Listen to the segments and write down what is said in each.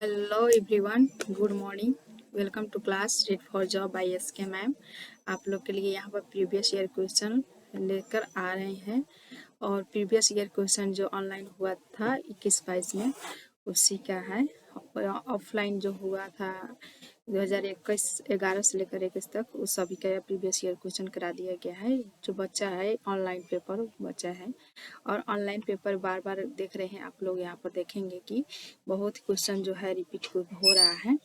Hello everyone, good morning. Welcome to class street for job by SK ma'am. आप लोग के लिए यहाँ पर प्रीवियस ईयर क्वेश्चन लेकर आ रहे हैं और प्रीवियस ईयर क्वेश्चन जो ऑनलाइन हुआ था 21-22 में उसी का है। ऑफलाइन जो हुआ था 2021-11 से लेकर 21 तक उस सभी का प्रीवियस ईयर क्वेश्चन करा दिया गया है। जो बच्चा है ऑनलाइन पेपर बच्चा है और ऑनलाइन पेपर बार बार देख रहे हैं आप लोग। यहाँ पर देखेंगे कि बहुत क्वेश्चन जो है रिपीट हो रहा है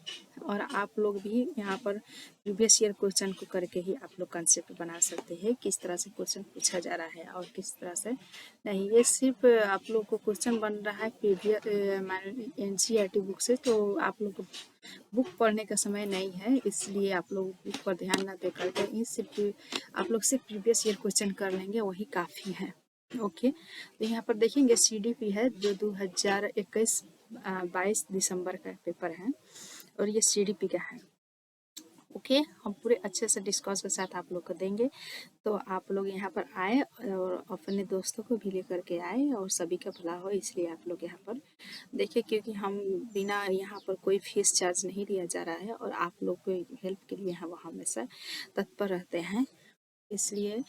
और आप लोग भी यहाँ पर प्रीवियस ईयर क्वेश्चन को करके ही आप लोग कंसेप्ट बना सकते हैं किस तरह से क्वेश्चन पूछा जा रहा है और किस तरह से नहीं। ये सिर्फ आप लोग को क्वेश्चन बन रहा है प्रीवियस एनसीईआरटी बुक से, तो आप लोग को बुक पढ़ने का समय नहीं है, इसलिए आप लोग बुक पर ध्यान ना दे करके सिर्फ आप लोग सिर्फ प्रीवियस ईयर क्वेश्चन कर लेंगे वही काफ़ी है। ओके, तो यहाँ पर देखेंगे सीडीपी है जो 2021-22 दिसंबर का पेपर है और ये सीडीपी का है। ओके, हम पूरे अच्छे से डिस्कस के साथ आप लोग को देंगे, तो आप लोग यहाँ पर आए और अपने दोस्तों को भी लेकर के आए और सभी का भला हो, इसलिए आप लोग यहाँ पर देखिए, क्योंकि हम बिना यहाँ पर कोई फीस चार्ज नहीं लिया जा रहा है और आप लोग को हेल्प के लिए हम हमेशा तत्पर रहते हैं। इसलिए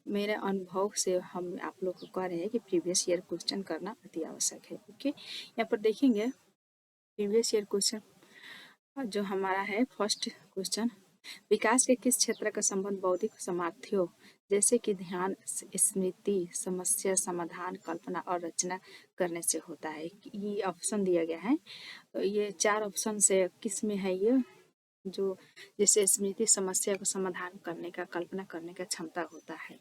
मेरे अनुभव से हम आप लोग को कह रहे हैं कि प्रीवियस ईयर क्वेश्चन करना अति आवश्यक है। ओके, यहाँ पर देखेंगे प्रीवियस ईयर क्वेश्चन जो हमारा है। फर्स्ट क्वेश्चन, विकास के किस क्षेत्र का संबंध बौद्धिक सामर्थ्यों जैसे कि ध्यान, स्मृति, समस्या समाधान, कल्पना और रचना करने से होता है? ये ऑप्शन दिया गया है, तो ये 4 ऑप्शन से किस में है ये? जो जैसे स्मृति, समस्या को समाधान करने का, कल्पना करने का क्षमता होता है,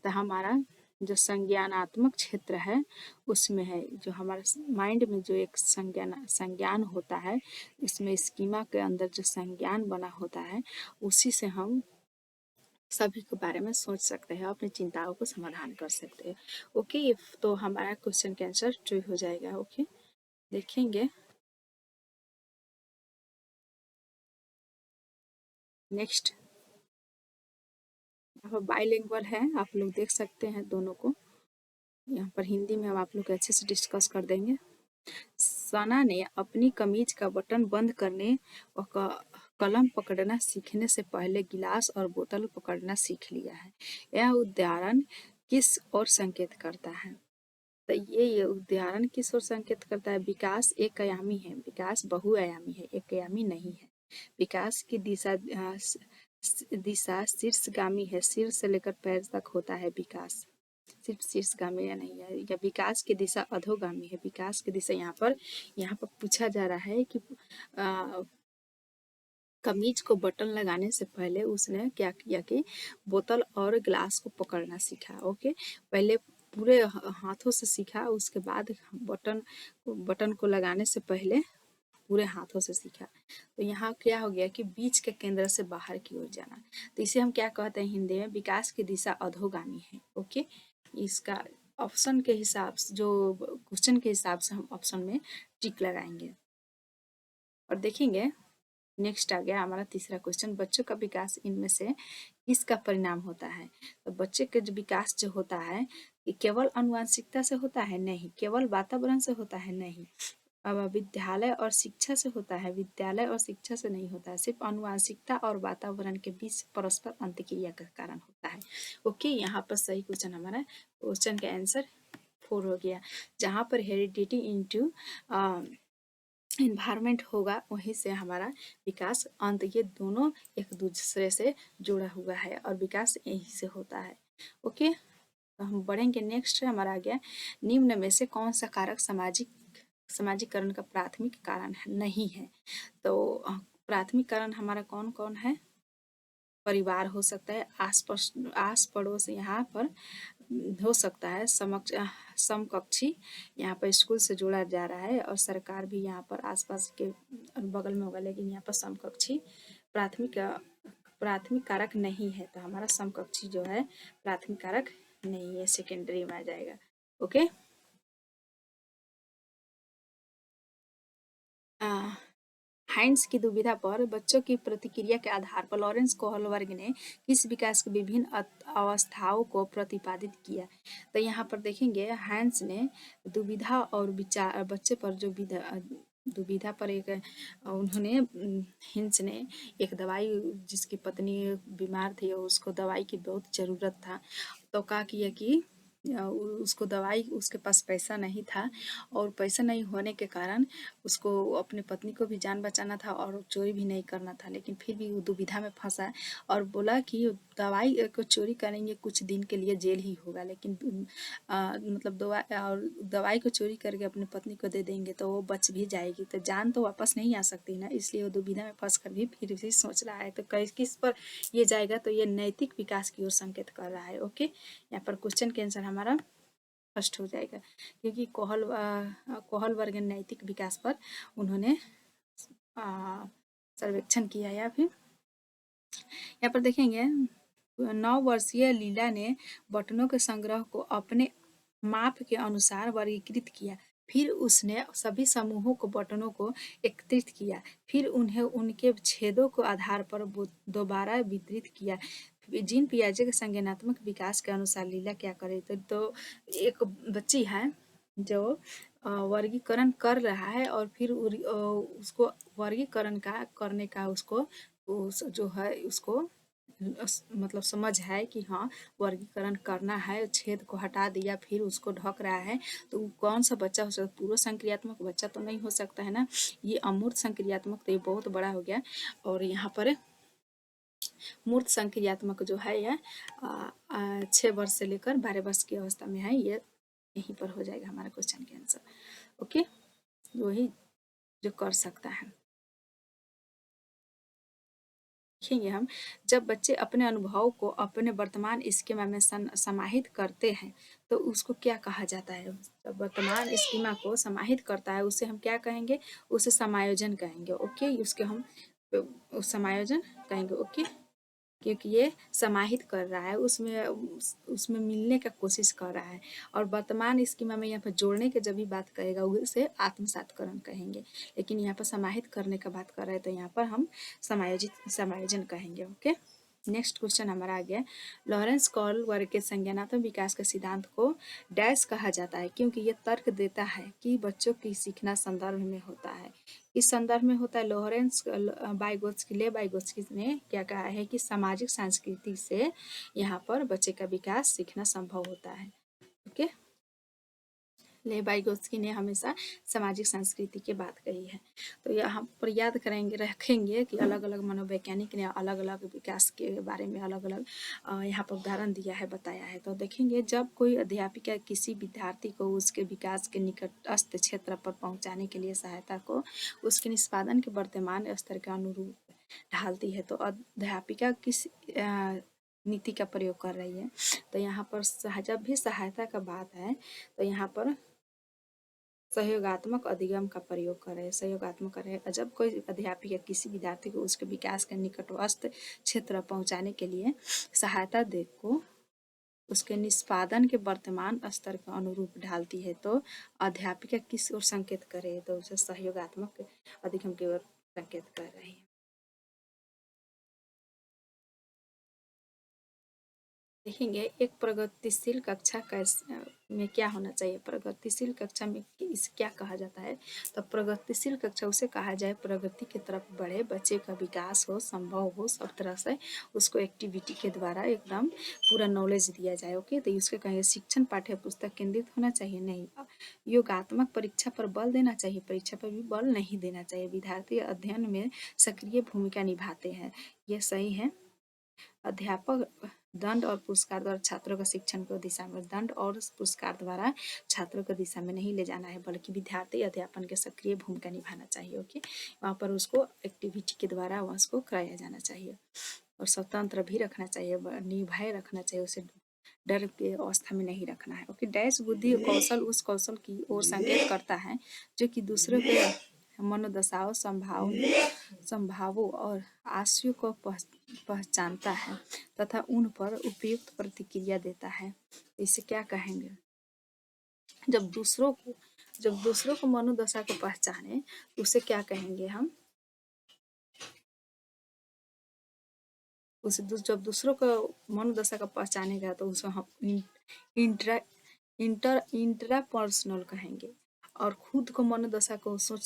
तो हमारा जो संज्ञानात्मक क्षेत्र है उसमें है। जो हमारा माइंड में जो एक संज्ञान होता है, इसमें स्कीमा के अंदर जो संज्ञान बना होता है उसी से हम सभी के बारे में सोच सकते हैं, अपनी चिंताओं को समाधान कर सकते हैं। ओके, तो हमारा क्वेश्चन का आंसर ट्रू हो जाएगा। ओके, देखेंगे नेक्स्ट। यहाँ पर बाइलिंगुअल है, आप लोग देख सकते हैं दोनों को। यहाँ पर हिंदी में हम आप लोग अच्छे से डिस्कस कर देंगे। सना ने अपनी कमीज का बटन बंद करने और कलम पकड़ना सीखने से पहले गिलास और बोतल पकड़ना सीख लिया है। यह उदाहरण किस ओर संकेत करता है? तो ये उदाहरण किस ओर संकेत करता है? विकास एक आयामी है, विकास बहुआयामी है, एक आयामी नहीं है। विकास की दिशा शीर्षगामी है, शीर्ष से लेकर पैर तक होता है विकास, सिर्फ शीर्षगामी या नहीं है। या विकास की दिशा अधोगामी है, विकास की दिशा यहाँ पर पूछा जा रहा है कि कमीज को बटन लगाने से पहले उसने क्या किया कि बोतल और गिलास को पकड़ना सीखा। ओके, पहले पूरे हाथों से सीखा, उसके बाद बटन को लगाने से पहले पूरे हाथों से सीखा। तो यहाँ क्या हो गया कि बीच के केंद्र से बाहर की ओर जाना, तो इसे हम क्या कहते हैं हिंदी में? विकास की दिशा अधोगामी है। ओके, इसका ऑप्शन के हिसाब से, जो क्वेश्चन के हिसाब से हम ऑप्शन में टिक लगाएंगे और देखेंगे। नेक्स्ट आ गया हमारा तीसरा क्वेश्चन, बच्चों का विकास इनमें से किसका परिणाम होता है? तो बच्चे का जो विकास जो होता है ये केवल आनुवंशिकता से होता है? नहीं। केवल वातावरण से होता है? नहीं। अब विद्यालय और शिक्षा से होता है? विद्यालय और शिक्षा से नहीं होता है, सिर्फ आनुवंशिकता और वातावरण के बीच परस्पर अंतक्रिया के कारण होता है। ओके, यहाँ पर सही क्वेश्चन हमारा क्वेश्चन का आंसर 4 हो गया। जहाँ पर हेरिडिटी इनटू इन्वायरमेंट होगा वहीं से हमारा विकास अंत, ये दोनों एक दूसरे से जुड़ा हुआ है और विकास यहीं से होता है। ओके, तो हम बढ़ेंगे। नेक्स्ट हमारा आ गया, निम्न में से कौन सा कारक समाजीकरण का प्राथमिक कारण नहीं है? तो प्राथमिक कारण हमारा कौन कौन है? परिवार हो सकता है, आस पड़ोस यहाँ पर हो सकता है, समकक्षी यहाँ पर स्कूल से जोड़ा जा रहा है और सरकार भी यहाँ पर आसपास के बगल में होगा, लेकिन यहाँ पर समकक्षी प्राथमिक प्राथमिक कारक नहीं है, तो हमारा समकक्षी जो है प्राथमिक कारक नहीं है, सेकेंडरी में आ जाएगा। ओके, हाइंस की दुविधा पर बच्चों की प्रतिक्रिया के आधार पर लॉरेंस कोहलबर्ग ने किस विकास की विभिन्न अवस्थाओं को प्रतिपादित किया? तो यहाँ पर देखेंगे हाइंस ने दुविधा और विचार बच्चे पर जो दुविधा पर एक उन्होंने हिंस ने एक दवाई, जिसकी पत्नी बीमार थी और उसको दवाई की बहुत ज़रूरत था, तो क्या किया कि उसको दवाई, उसके पास पैसा नहीं था और पैसा नहीं होने के कारण उसको अपनी पत्नी को भी जान बचाना था और चोरी भी नहीं करना था, लेकिन फिर भी वो दुविधा में फंसा और बोला कि दवाई को चोरी करेंगे कुछ दिन के लिए जेल ही होगा, लेकिन मतलब दवाई को चोरी करके अपनी पत्नी को दे देंगे तो वो बच भी जाएगी, तो जान तो वापस नहीं आ सकती ना, इसलिए वो दुविधा में फंस कर भी फिर से सोच रहा है। तो किस पर ये जाएगा, तो ये नैतिक विकास की ओर संकेत कर रहा है। ओके, यहाँ पर क्वेश्चन के आंसर हमारा फर्स्ट हो जाएगा, क्योंकि कोहल वर्ग नैतिक विकास पर उन्होंने सर्वेक्षण किया। या फिर यहाँ पर देखेंगे 9 वर्षीय लीला ने बटनों के संग्रह को अपने माप के अनुसार वर्गीकृत किया। फिर उसने सभी समूहों को बटनों को एकत्रित किया, फिर उन्हें उनके छेदों के आधार पर दोबारा वितरित किया। जीन पियाजे के संज्ञानात्मक विकास के अनुसार लीला क्या करे, तो एक बच्ची है जो वर्गीकरण कर रहा है और फिर उसको वर्गीकरण का करने का उसको जो है उसको मतलब समझ है कि हाँ वर्गीकरण करना है, छेद को हटा दिया फिर उसको ढक रहा है, तो कौन सा बच्चा हो सकता, पूर्व संक्रियात्मक बच्चा तो नहीं हो सकता है ना, ये अमूर्त संक्रियात्मक तो ये बहुत बड़ा हो गया। और यहाँ पर मूर्त संक्रियात्मक जो है यह 6 वर्ष से लेकर 12 वर्ष की अवस्था में है, ये यहीं पर हो जाएगा हमारा क्वेश्चन के आंसर। ओके, वही जो कर सकता है। देखेंगे हम, जब बच्चे अपने अनुभव को अपने वर्तमान स्कीमा में समाहित करते हैं तो उसको क्या कहा जाता है। जब वर्तमान स्कीमा को समाहित करता है उसे हम क्या कहेंगे, उसे समायोजन कहेंगे। ओके, उसके हम समायोजन कहेंगे। ओके, क्योंकि ये समाहित कर रहा है, उसमें मिलने का कोशिश कर रहा है। और वर्तमान स्कीमा में यहाँ पर जोड़ने के जब भी बात करेगा उसे आत्मसातकरण कहेंगे, लेकिन यहाँ पर समाहित करने का बात कर रहे हैं तो यहाँ पर हम समायोजन कहेंगे। ओके, नेक्स्ट क्वेश्चन हमारा आ गया, लॉरेंस कॉल वर्ग के संज्ञानात्मक विकास के सिद्धांत को डैश कहा जाता है, क्योंकि ये तर्क देता है कि बच्चों की सीखना संदर्भ में होता है। इस संदर्भ में होता है। लॉरेंस बाइगोत्स्की ने क्या कहा है कि सामाजिक संस्कृति से यहाँ पर बच्चे का विकास सीखना संभव होता है। ओके, लेबाइगोस्की ने हमेशा सामाजिक संस्कृति की बात कही है। तो यहाँ पर याद करेंगे रखेंगे कि अलग अलग मनोवैज्ञानिक ने अलग अलग विकास के बारे में अलग अलग यहाँ पर उदाहरण दिया है, बताया है। तो देखेंगे, जब कोई अध्यापिका किसी विद्यार्थी को उसके विकास के निकटस्थ क्षेत्र पर पहुँचाने के लिए सहायता को उसके निष्पादन के वर्तमान स्तर के अनुरूप ढालती है, तो अध्यापिका किस नीति का प्रयोग कर रही है। तो यहाँ पर जब भी सहायता का बात है तो यहाँ पर सहयोगात्मक अधिगम का प्रयोग करें। सहयोगात्मक करें, जब कोई अध्यापक या किसी विद्यार्थी को उसके विकास के निकटस्थ क्षेत्र पहुंचाने के लिए सहायता दे को उसके निष्पादन के वर्तमान स्तर के अनुरूप ढालती है, तो अध्यापिका किस ओर संकेत करे, तो उसे सहयोगात्मक अधिगम की ओर संकेत कर रही है। देखेंगे, एक प्रगतिशील कक्षा में क्या होना चाहिए। प्रगतिशील कक्षा में इसे क्या कहा जाता है, तो प्रगतिशील कक्षा उसे कहा जाए प्रगति की तरफ बढ़े, बच्चे का विकास हो, संभव हो, सब तरह से उसको एक्टिविटी के द्वारा एकदम पूरा नॉलेज दिया जाए। ओके, तो उसके कहेंगे शिक्षण पाठ्य पुस्तक केंद्रित होना चाहिए, नहीं। योगात्मक परीक्षा पर बल देना चाहिए, परीक्षा पर भी बल नहीं देना चाहिए। विद्यार्थी अध्ययन में सक्रिय भूमिका निभाते हैं, ये सही है। अध्यापक दंड और पुरस्कार द्वारा छात्रों का शिक्षण को दिशा में, दंड और पुरस्कार द्वारा छात्रों को दिशा में नहीं ले जाना है, बल्कि विद्यार्थी अध्यापन के सक्रिय भूमिका निभाना चाहिए। ओके, वहाँ पर उसको एक्टिविटी के द्वारा उसको कराया जाना चाहिए और स्वतंत्र भी रखना चाहिए, निर्भय रखना चाहिए, उसे डर के अवस्था में नहीं रखना है। ओके, डैश बुद्धि कौशल उस कौशल की ओर संकेत करता है जो कि दूसरों के मनोदशाओं, संभावों और आशयों को पहचानता है तथा उन पर उपयुक्त प्रतिक्रिया देता है। इसे क्या कहेंगे, जब दूसरों को मनोदशा को पहचाने उसे क्या कहेंगे हम, उसे जब दूसरों को मनोदशा का पहचानेगा तो उसे हम इंट्रा इंटरपर्सनल कहेंगे, और खुद को मनोदशा को सोच